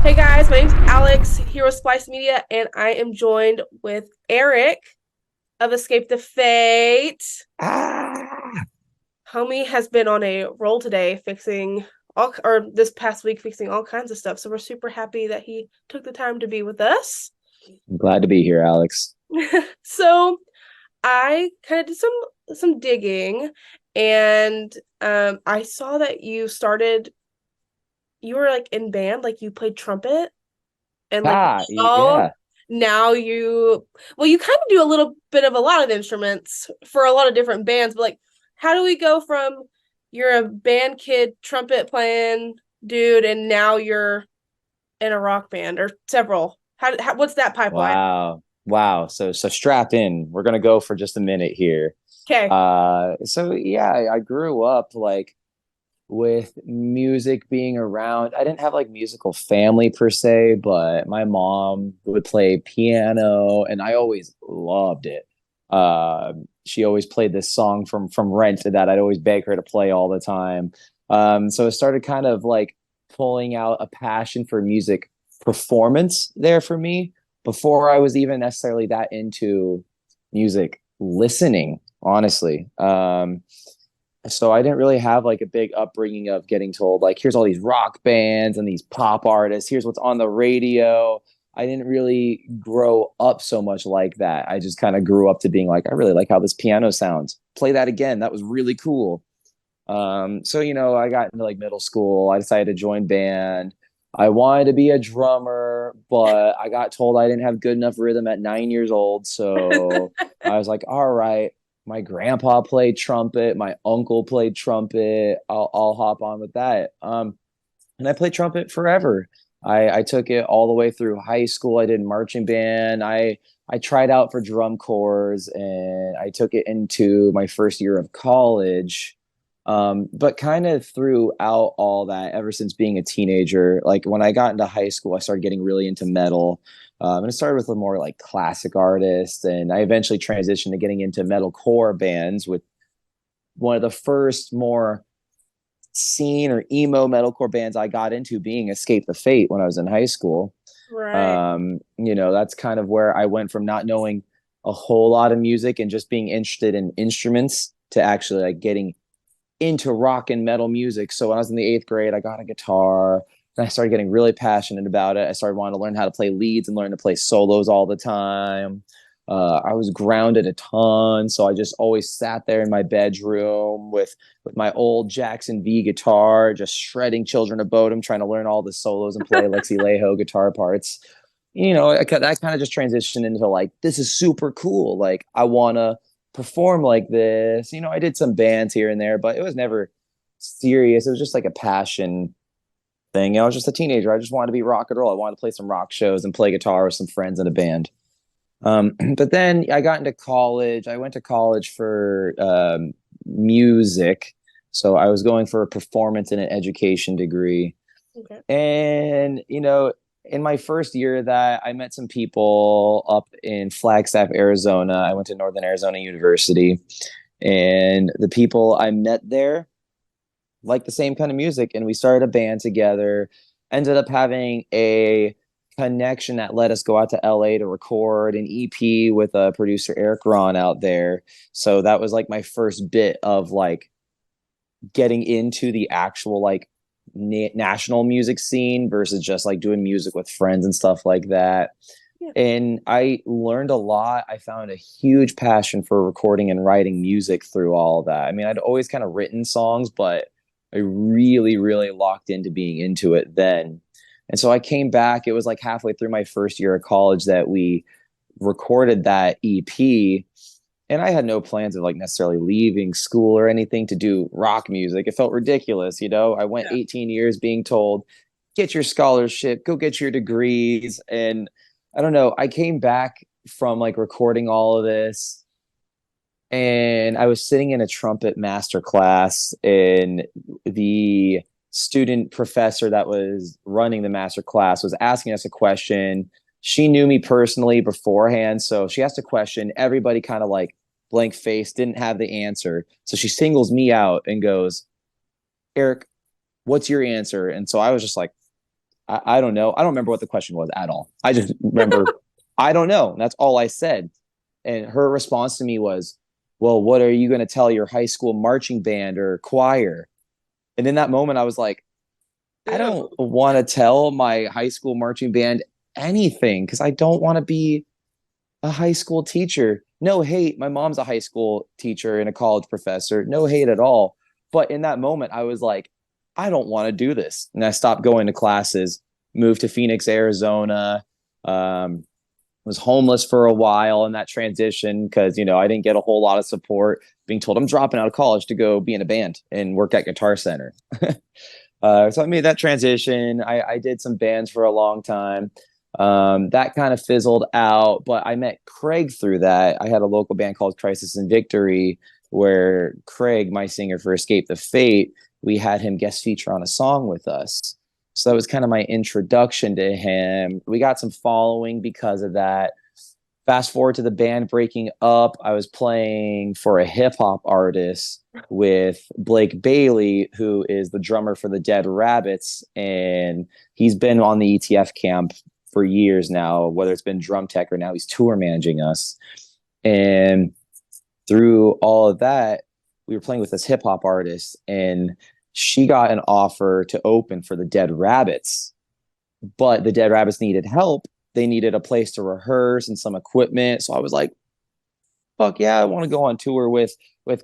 Hey guys, my name's Alex here with Spliced Media, and I am joined with Erik of Escape the Fate. Ah, Homie has been on a roll today fixing all, or this past week fixing all kinds of stuff. So we're super happy that he took the time to be with us. I'm glad to be here, Alex. So I kind of did some digging, and I saw that you were like in band, like you played trumpet. And like now Yeah. now you well you kind of do a little bit of a lot of instruments for a lot of different bands, but like how do we go from you're a band kid trumpet playing dude and now you're in a rock band or several? How what's that pipeline? Wow. Wow. So strap in. We're gonna go for just a minute here. Okay. So yeah, I grew up like with music being around. I didn't have like musical family per se, but my mom would play piano and I always loved it. She always played this song from Rent that I'd always beg her to play all the time. So it started kind of like pulling out a passion for music performance there for me before I was even necessarily that into music listening, honestly. So I didn't really have like a big upbringing of getting told like here's all these rock bands and these pop artists, here's what's on the radio. I didn't really grow up so much like that. I just kind of grew up to being like, I really like how this piano sounds, play that again, that was really cool. So I got into like middle school, I decided to join band. I wanted to be a drummer, but I got told I didn't have good enough rhythm at 9 years old. So I was like, all right, my grandpa played trumpet, my uncle played trumpet. I'll hop on with that. And I played trumpet forever. I took it all the way through high school. I did marching band. I tried out for drum corps and I took it into my first year of college. But kind of throughout all that, ever since being a teenager, like when I got into high school, I started getting really into metal. And it started with a more like classic artists, and I eventually transitioned to getting into metalcore bands with one of the first more scene or emo metalcore bands I got into being Escape the Fate when I was in high school. Right. That's kind of where I went from not knowing a whole lot of music and just being interested in instruments to actually like getting into rock and metal music. So when I was in the eighth grade, I got a guitar and I started getting really passionate about it. I started wanting to learn how to play leads and learn to play solos all the time. I was grounded a ton, so I just always sat there in my bedroom with my old Jackson V guitar, just shredding Children of Bodom, trying to learn all the solos and play Lexi Leho guitar parts. That kind of just transitioned into like, this is super cool. Like, I want to perform like this. I did some bands here and there, but it was never serious. It was just like a passion thing. I was just a teenager. I just wanted to be rock and roll. I wanted to play some rock shows and play guitar with some friends in a band. But then I got into college. I went to college for music. So I was going for a performance and an education degree. Okay. And, in my first year of that, I met some people up in Flagstaff, Arizona. I went to Northern Arizona University. And the people I met there liked the same kind of music. And we started a band together, ended up having a connection that let us go out to LA to record an EP with producer Eric Ron out there. So that was like my first bit of like getting into the actual like national music scene versus just like doing music with friends and stuff like that. Yeah. And I learned a lot. I found a huge passion for recording and writing music through all of that. I mean, I'd always kind of written songs, but I really, really locked into being into it then. And so I came back. It was like halfway through my first year of college that we recorded that EP. And I had no plans of like necessarily leaving school or anything to do rock music. It felt ridiculous. I went Yeah. 18 years being told, get your scholarship, go get your degrees. And I don't know, I came back from like recording all of this and I was sitting in a trumpet master class, and the student professor that was running the master class was asking us a question. She knew me personally beforehand, so she asked a question. Everybody kind of like blank face, didn't have the answer. So she singles me out and goes, Erik, what's your answer? And so I was just like, I don't know. I don't remember what the question was at all. I just remember, I don't know. That's all I said. And her response to me was, well, what are you going to tell your high school marching band or choir? And in that moment, I was like, I don't Ew. want to tell my high school marching band anything because I don't want to be a high school teacher. No hate. My mom's a high school teacher and a college professor. No hate at all. But in that moment, I was like, I don't want to do this. And I stopped going to classes, moved to Phoenix, Arizona. Was homeless for a while in that transition because, I didn't get a whole lot of support being told I'm dropping out of college to go be in a band and work at Guitar Center. So I made that transition. I did some bands for a long time. That kind of fizzled out, but I met Craig through that. I had a local band called Crisis and Victory, where Craig, my singer for Escape the Fate, we had him guest feature on a song with us. So that was kind of my introduction to him. We got some following because of that. Fast forward to the band breaking up, I was playing for a hip hop artist with Blake Bailey, who is the drummer for the Dead Rabbits, and he's been on the ETF camp for years now, whether it's been drum tech or now he's tour managing us. And through all of that, we were playing with this hip hop artist, and she got an offer to open for the Dead Rabbits, but the Dead Rabbits needed help. They needed a place to rehearse and some equipment. So I was like, fuck yeah, I want to go on tour with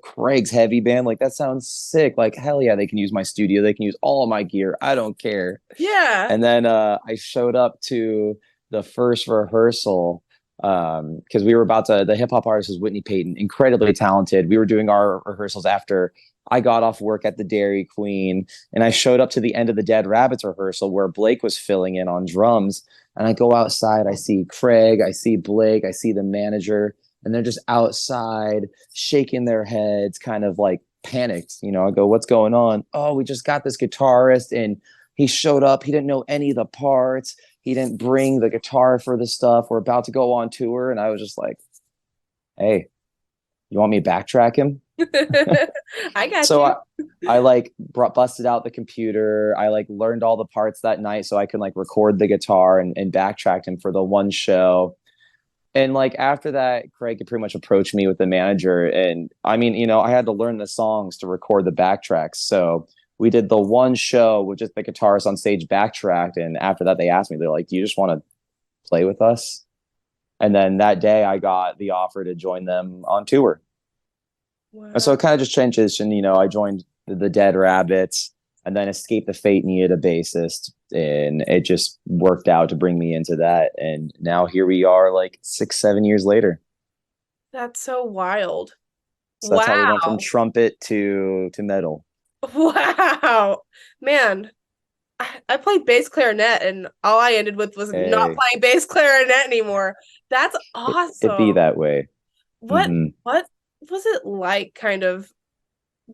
Craig's heavy band. Like that sounds sick. Like hell yeah, they can use my studio. They can use all of my gear. I don't care. Yeah. And then I showed up to the first rehearsal because we were about to. The hip hop artist was Whitney Payton, incredibly talented. We were doing our rehearsals after I got off work at the Dairy Queen, and I showed up to the end of the Dead Rabbits rehearsal where Blake was filling in on drums. And I go outside, I see Craig, I see Blake, I see the manager, and they're just outside shaking their heads, kind of like panicked. I go, what's going on? Oh, we just got this guitarist and he showed up. He didn't know any of the parts. He didn't bring the guitar for the stuff. We're about to go on tour. And I was just like, hey, you want me to backtrack him? I got So you. I like busted out the computer. I like learned all the parts that night so I can like record the guitar and backtracked him for the one show. And like after that, Craig could pretty much approach me with the manager. And I mean, I had to learn the songs to record the backtracks. So we did the one show with just the guitarist on stage backtracked. And after that, they asked me, they're like, do you just want to play with us? And then that day I got the offer to join them on tour. And so Wow. it kind of just transitioned. I joined the Dead Rabbits and then Escape the Fate needed a bassist. And it just worked out to bring me into that. And now here we are like 6, 7 years later. That's so wild. So that's how we went from Wow. trumpet to metal. Wow. Man, I played bass clarinet and all I ended with was not Hey, playing bass clarinet anymore. That's it be awesome. that way. What Hmm. what was it like kind of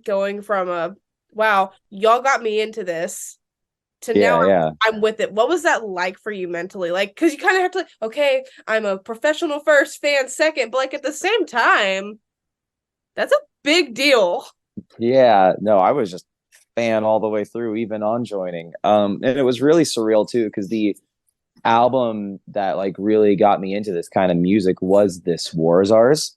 going from a wow, y'all got me into this to now Yeah, yeah. I'm with it. What was that like for you mentally? Like, because you kind of have to, okay, I'm a professional first, fan second, but like at the same time, that's a big deal. Yeah, no, I was just fan all the way through, even on joining. And it was really surreal too, because the album that like really got me into this kind of music was this War Czars.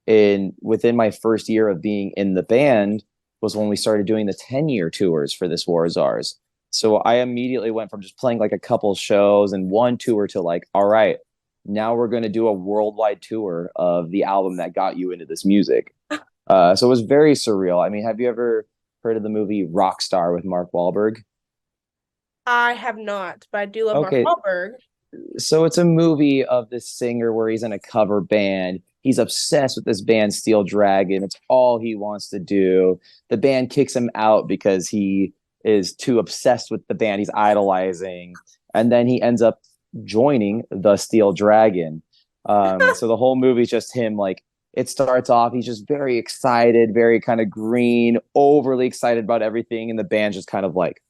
And within my first year of being in the band was when we started doing the 10-year tours for this War Czars. So I immediately went from just playing like a couple shows and one tour to like, all right, now we're going to do a worldwide tour of the album that got you into this music. So it was very surreal. I mean, have you ever heard of the movie Rockstar with Mark Wahlberg? I have not, but I do love Mark Okay, Wahlberg. so it's a movie of this singer where he's in a cover band. He's obsessed with this band Steel Dragon. It's all he wants to do. The band kicks him out because he is too obsessed with the band he's idolizing. And then he ends up joining the Steel Dragon. So the whole movie is just him like it starts off, he's just very excited, very kind of green, overly excited about everything. And the band's just kind of like,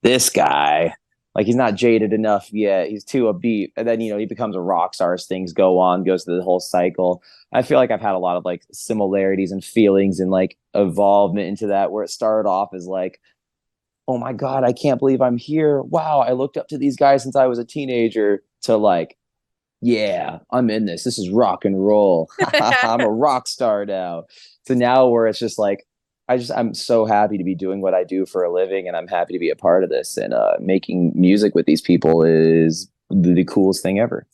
this guy like he's not jaded enough yet. He's too upbeat. And then, he becomes a rock star as things go on, goes through the whole cycle. I feel like I've had a lot of like similarities and feelings and like evolvement into that where it started off as like oh my God, I can't believe I'm here. Wow, I looked up to these guys since I was a teenager, to like, yeah, I'm in this. This is rock and roll. I'm a rock star now. So now where it's just like, I'm so happy to be doing what I do for a living, and I'm happy to be a part of this. And making music with these people is the coolest thing ever.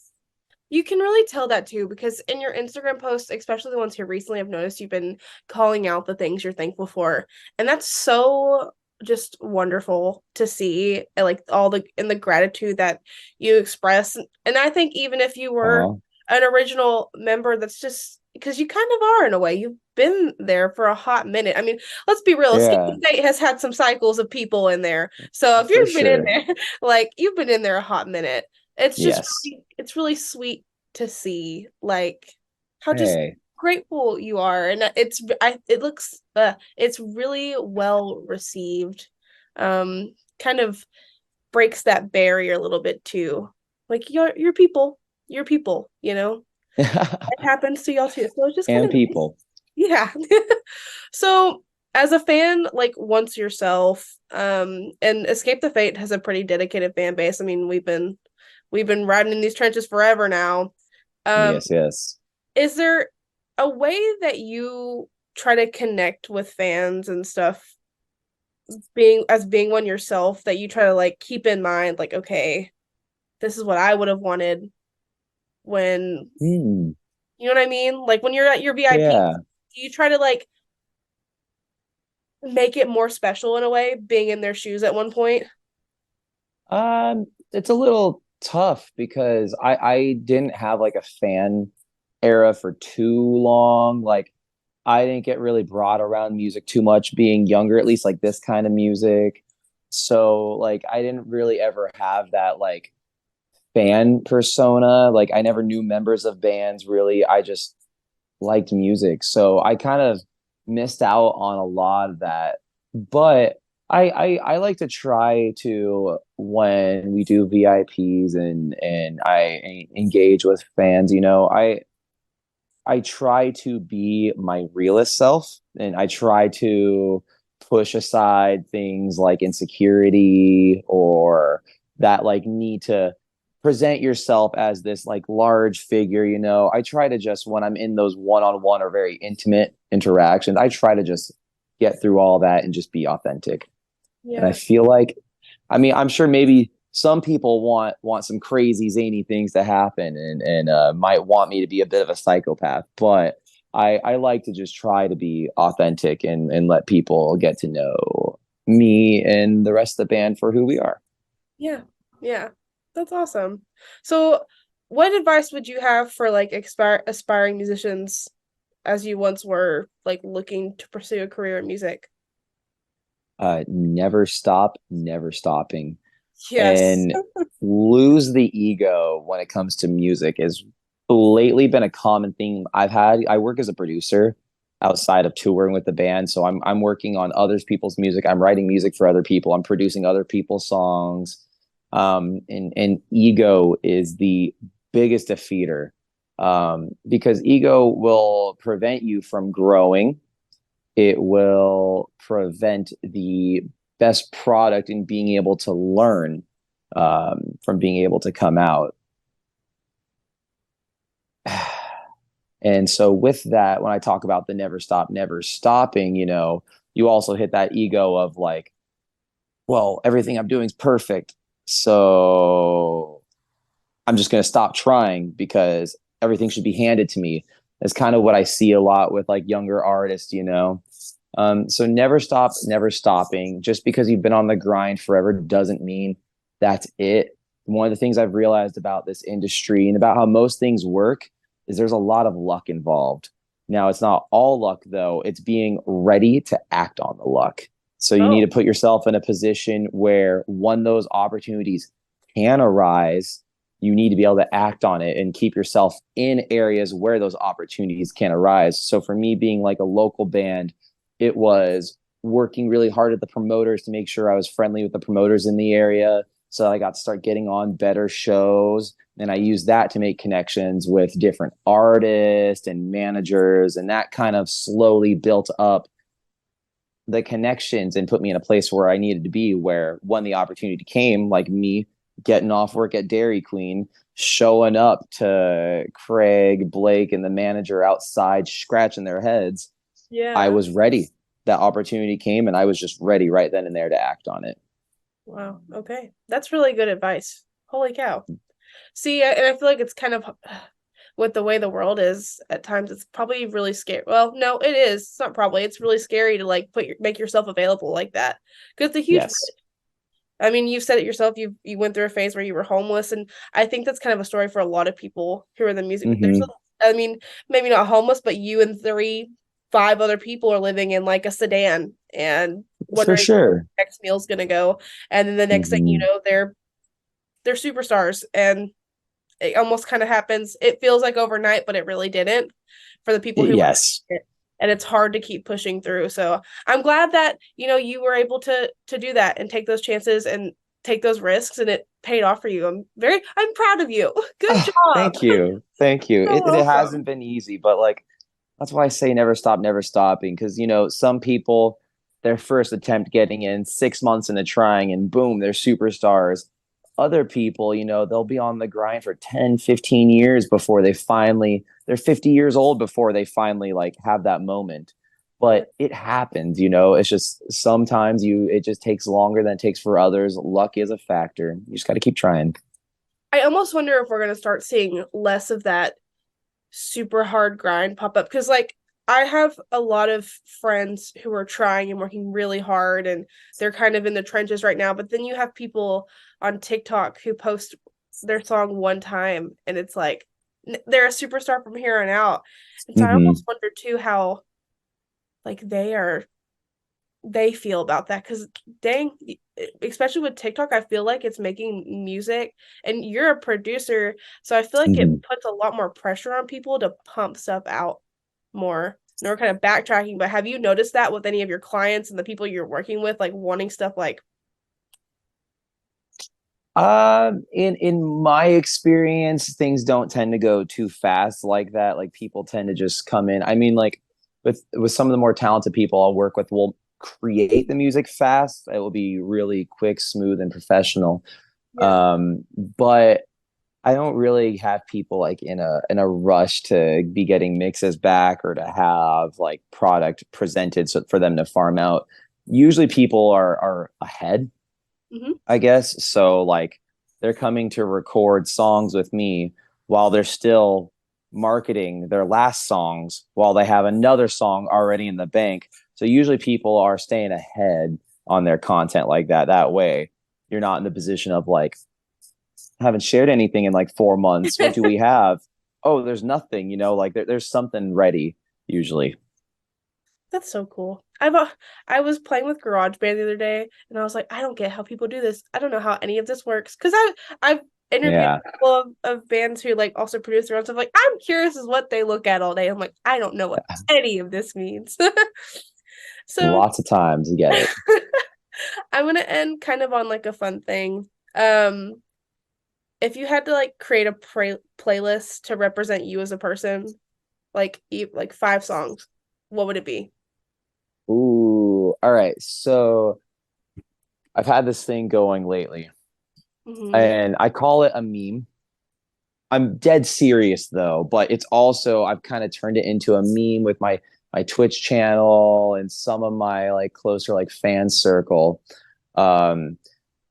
You can really tell that too, because in your Instagram posts, especially the ones here recently, I've noticed you've been calling out the things you're thankful for. And that's so just wonderful to see, like all the and the gratitude that you express. And I think even if you were Oh, an original member, that's just because you kind of are in a way. You've been there for a hot minute. I mean, let's be real, Escape yeah, the State has had some cycles of people in there. So if for you've been in sure. there, like you've been in there a hot minute, it's just Yes. really, it's really sweet to see like how just Hey. grateful you are, and it looks it's really well received. Kind of breaks that barrier a little bit too, like you're people, you're people, you know, it happens to y'all too, so it's just kind And of nice. people. Yeah. So as a fan, like once yourself, and Escape the Fate has a pretty dedicated fan base. I mean, we've been riding in these trenches forever now. um Yes, yes. is there a way that you try to connect with fans and stuff, being one yourself, that you try to like keep in mind, like, okay, this is what I would have wanted when, Hmm. you know what I mean, like when you're at your VIP, Yeah. do you try to like make it more special in a way, being in their shoes at one point? It's a little tough because I didn't have like a fan era for too long. Like I didn't get really brought around music too much being younger, at least like this kind of music. So like I didn't really ever have that like fan persona. Like I never knew members of bands really. I just liked music. So I kind of missed out on a lot of that. But I like to try to, when we do VIPs and I engage with fans, I try to be my realist self, and I try to push aside things like insecurity or that like need to present yourself as this like large figure. I try to just, when I'm in those one-on-one or very intimate interactions, I try to just get through all that and just be authentic. And I Yeah. feel like, I mean, I'm sure maybe some people want some crazy zany things to happen, and might want me to be a bit of a psychopath, but I like to just try to be authentic and let people get to know me and the rest of the band for who we are. Yeah. Yeah. That's awesome. So what advice would you have for like aspiring musicians, as you once were, like looking to pursue a career in music? Never stop, never stopping, Yes. and lose the ego when it comes to music has lately been a common theme I've had. I work as a producer outside of touring with the band, so I'm working on other people's music. I'm writing music for other people. I'm producing other people's songs. And ego is the biggest defeater, because ego will prevent you from growing. It will prevent the best product and being able to learn, from being able to come out. And so, with that, when I talk about the never stop, never stopping, you also hit that ego of like, well, everything I'm doing is perfect. So I'm just going to stop trying because everything should be handed to me. That's kind of what I see a lot with like younger artists. So never stop, never stopping. Just because you've been on the grind forever doesn't mean that's it. One of the things I've realized about this industry and about how most things work is there's a lot of luck involved. Now, it's not all luck, though. It's being ready to act on the luck. So you need to Oh, put yourself in a position where when those opportunities can arise, you need to be able to act on it and keep yourself in areas where those opportunities can arise. So for me, being like a local band, it was working really hard at the promoters to make sure I was friendly with the promoters in the area. So I got to start getting on better shows. And I used that to make connections with different artists and managers. And that kind of slowly built up the connections and put me in a place where I needed to be, where when the opportunity came, like me getting off work at Dairy Queen, showing up to Craig, Blake, and the manager outside scratching their heads, I Yeah. was ready. That opportunity came and I was just ready right then and there to act on it. Wow. Okay. That's really good advice. Holy cow. See, and I feel like it's kind of with the way the world is at times, it's probably really scary. Well, no, it is. It's not probably. It's really scary to like make yourself available like that because it's a huge. Yes. I mean, you've said it yourself. You went through a phase where you were homeless, and I think that's kind of a story for a lot of people who are in the music. There's, Mm-hmm. I mean, maybe not homeless, but you and three, five other people are living in like a sedan and For wondering sure. where the next meal's gonna go, and then the next thing you Mm-hmm. know, they're superstars, and it almost kind of happens. It feels like overnight, but it really didn't for the people who were Yes. it. And it's hard to keep pushing through. So I'm glad that, you were able to do that and take those chances and take those risks and it paid off for you. I'm proud of you. Good Oh, job. thank you. Thank you. You're It welcome. hasn't been easy, but like that's why I say never stop, never stopping. Because some people, their first attempt getting in 6 months into trying, and boom, they're superstars. Other people, they'll be on the grind for 10, 15 years before they're 50 years old before they finally like have that moment. Yeah. But it happens. It's just sometimes it just takes longer than it takes for others. Luck is a factor. You just got to keep trying. I almost wonder if we're going to start seeing less of that super hard grind pop up because like I have a lot of friends who are trying and working really hard and they're kind of in the trenches right now, but then you have people on TikTok who post their song one time and it's like they're a superstar from here on out. And so I Hmm. almost wonder too how like they feel about that because dang, especially with TikTok, I feel like it's making music and you're a producer, so I feel like it Hmm. puts a lot more pressure on people to pump stuff out more. And we're kind of backtracking, but have you noticed that with any of your clients and the people you're working with, like wanting stuff like, in my experience, things don't tend to go too fast like that. Like people tend to just come in. I mean, like with some of the more talented people I'll work with, will create the music fast. It will be really quick, smooth, and professional. yeah, But I don't really have people like in a rush to be getting mixes back or to have like product presented so for them to farm out. Usually people are ahead, mm-hmm. I guess. So like they're coming to record songs with me while they're still marketing their last songs while they have another song already in the bank. So usually people are staying ahead on their content like that. That way you're not in the position of like, haven't shared anything in like 4 months. What do we have? Oh, there's nothing, like there's something ready usually. That's so cool. I was playing with GarageBand the other day, and I was like, I don't get how people do this. I don't know how any of this works because I've interviewed Yeah. a couple of bands who like also produce their own stuff. Like, I'm curious as what they look at all day. I'm like, I don't know what any of this means. So Lots of times you get it. I'm gonna end kind of on like a fun thing. Um, if you had to like create a playlist to represent you as a person, like 5 songs, what would it be? Ooh, all right. So I've had this thing going lately, Hmm. and I call it a meme. I'm dead serious though, but it's also I've kind of turned it into a meme with my Twitch channel and some of my like closer like fan circle. Um,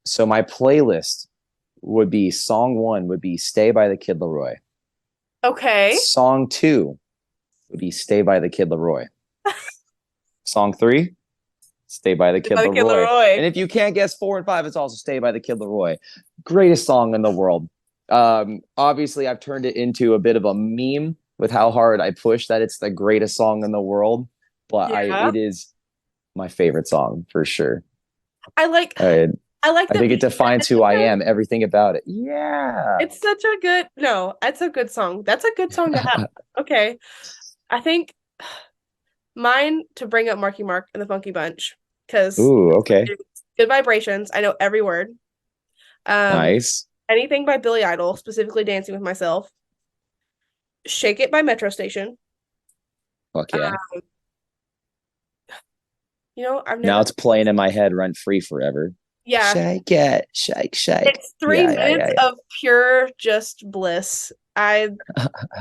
so my playlist would be song one would be Stay by the Kid Leroy. Okay. Song two would be Stay by the Kid Leroy. Song three, Stay by the Kid Like Kid Leroy. Leroy. And if you can't guess four and five, it's also Stay by the Kid Leroy. Greatest song in the world. Obviously, I've turned it into a bit of a meme with how hard I push that it's the greatest song in the world, but Yeah. it is my favorite song for sure. I like I, I like I the think it meme. defines who I am, everything about it. Yeah. It's such a good no, it's a good song. That's a good song to have. Okay. I think mine to bring up Marky Mark and the Funky Bunch because Ooh, okay. good vibrations. I know every word. Um, Nice. anything by Billy Idol, specifically Dancing with Myself. Shake It by Metro Station. Fuck yeah. Uh, I've Now never. it's playing in my head rent free forever. Yeah, Shake it, shake, shake. it's three Yeah, yeah, minutes yeah, of pure just bliss. I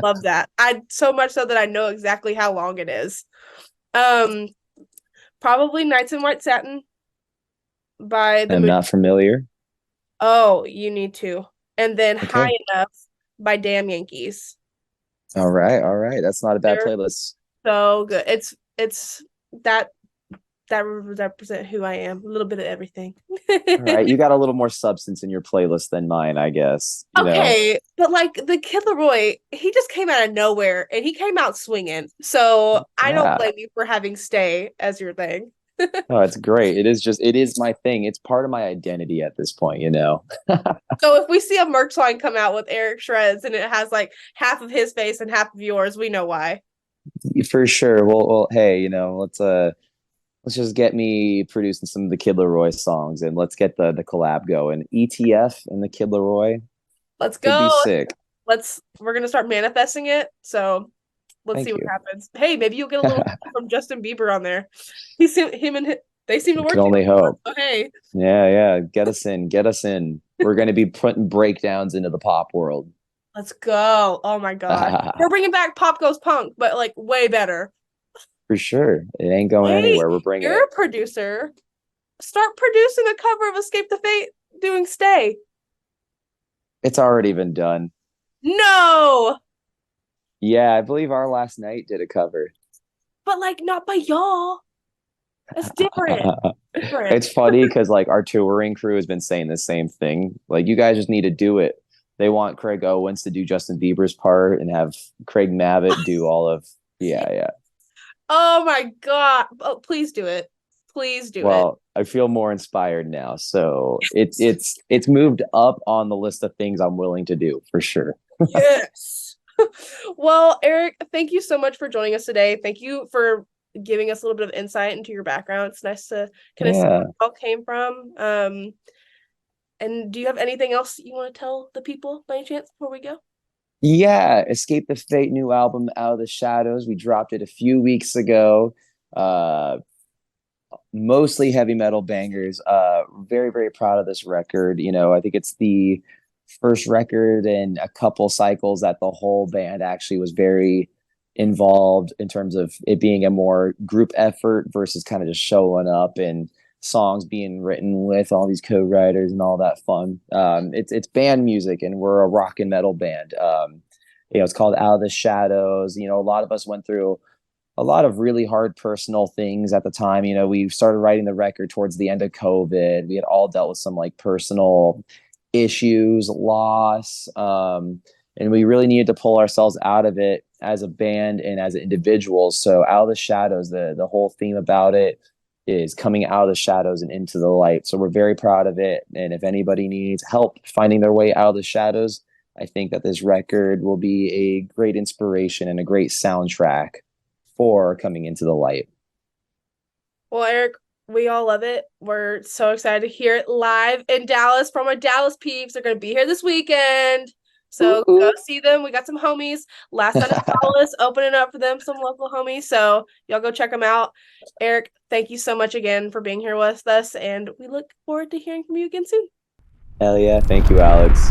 love that. I so much so that I know exactly how long it is. Um, Probably Nights in White Satin by the I'm Moon. not familiar. Oh, you need to. And then High Okay. Enough by Damn Yankees. All right, all right. That's not a bad They're playlist. so good. It's that that represent who I am. A little bit of everything. All right. You got a little more substance in your playlist than mine, I guess. You know? Okay, but like the Kid Leroy, he just came out of nowhere and he came out swinging. So I don't Yeah. blame you for having Stay as your thing. Oh, it's great. It is my thing. It's part of my identity at this point, you know? So if we see a merch line come out with Eric Shreds and it has like half of his face and half of yours, we know why. For sure. Well, hey, let's just get me producing some of the Kid Leroy songs and let's get the collab going. ETF and the Kid Leroy Let's could be go. sick. We're gonna start manifesting it. So let's see Thank what you. happens. Hey, maybe you'll get a little from Justin Bieber on there. He seem him and they seem to We work can only together. hope. So hey, Yeah, yeah. Get us in. Get us in. We're going to be putting breakdowns into the pop world. let's go. Oh my gosh. We're bringing back Pop Goes Punk, but like way better. For sure. It ain't going Wait, anywhere. We're bringing you're it. a producer. Start producing a cover of Escape the Fate doing Stay. It's already been done. No, Yeah, I believe Our Last Night did a cover. but like not by y'all. That's different. Different. It's funny because like our touring crew has been saying the same thing. Like, you guys just need to do it. They want Craig Owens to do Justin Bieber's part and have Craig Mavett do all of. Yeah, yeah. Oh my God. Oh, please do it. Please do it. Well, I feel more inspired now. So it's moved up on the list of things I'm willing to do for sure. Yes. Well, Eric, thank you so much for joining us today. Thank you for giving us a little bit of insight into your background. It's nice to kind of see where Yeah. it all came from. And do you have anything else you want to tell the people by any chance before we go? Yeah. Escape the Fate new album Out of the Shadows. We dropped it a few weeks ago. Uh Mostly heavy metal bangers. Very, very proud of this record. I think it's the first record in a couple cycles that the whole band actually was very involved in terms of it being a more group effort versus kind of just showing up and songs being written with all these co-writers and all that fun. It's band music and we're a rock and metal band. It's called Out of the Shadows. A lot of us went through a lot of really hard personal things at the time. We started writing the record towards the end of COVID. We had all dealt with some like personal issues, loss, and we really needed to pull ourselves out of it as a band and as individuals. So Out of the Shadows, the whole theme about it is coming out of the shadows and into the light. So we're very proud of it. And if anybody needs help finding their way out of the shadows, I think that this record will be a great inspiration and a great soundtrack for coming into the light. Well, Eric, we all love it. We're so excited to hear it live in Dallas from our Dallas peeps. They're going to be here this weekend. Ooh, So go ooh. see them. We got some homies. Last Night of Solace opening up for them, some local homies. So y'all go check them out. Eric, thank you so much again for being here with us. And we look forward to hearing from you again soon. Hell yeah. Thank you, Alex.